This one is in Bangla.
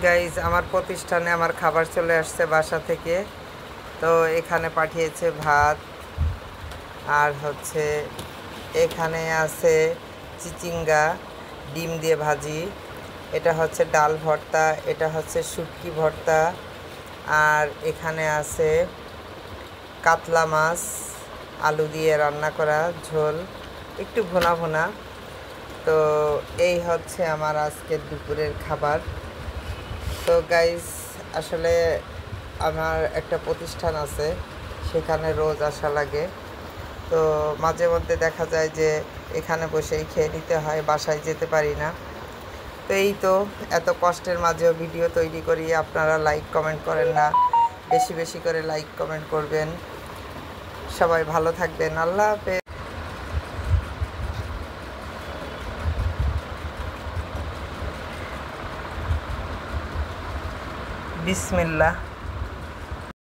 গাইজ আমার প্রতিষ্ঠানে আমার খাবার চলে আসছে বাসা থেকে। তো এখানে পাঠিয়েছে ভাত, আর হচ্ছে এখানে আছে চিচিঙ্গা ডিম দিয়ে ভাজি, এটা হচ্ছে ডাল ভর্তা, এটা হচ্ছে শুটকি ভর্তা, আর এখানে আছে কাতলা মাছ আলু দিয়ে রান্না করা ঝোল, একটু ভুনা ভুনা। তো এই হচ্ছে আমার আজকের দুপুরের খাবার। তো গাইস, আসলে আমার একটা প্রতিষ্ঠান আছে, সেখানে রোজ আসা লাগে। তো মাঝে মধ্যে দেখা যায় যে এখানে বসেই খেয়ে নিতে হয়, বাসায় যেতে পারি না। তো এই তো এত কষ্টের মাঝেও ভিডিও তৈরি করি, আপনারা লাইক কমেন্ট করেন না। বেশি বেশি করে লাইক কমেন্ট করবেন। সবাই ভালো থাকবেন। আল্লাহ হাফেজ। বিসমিল্লাহ।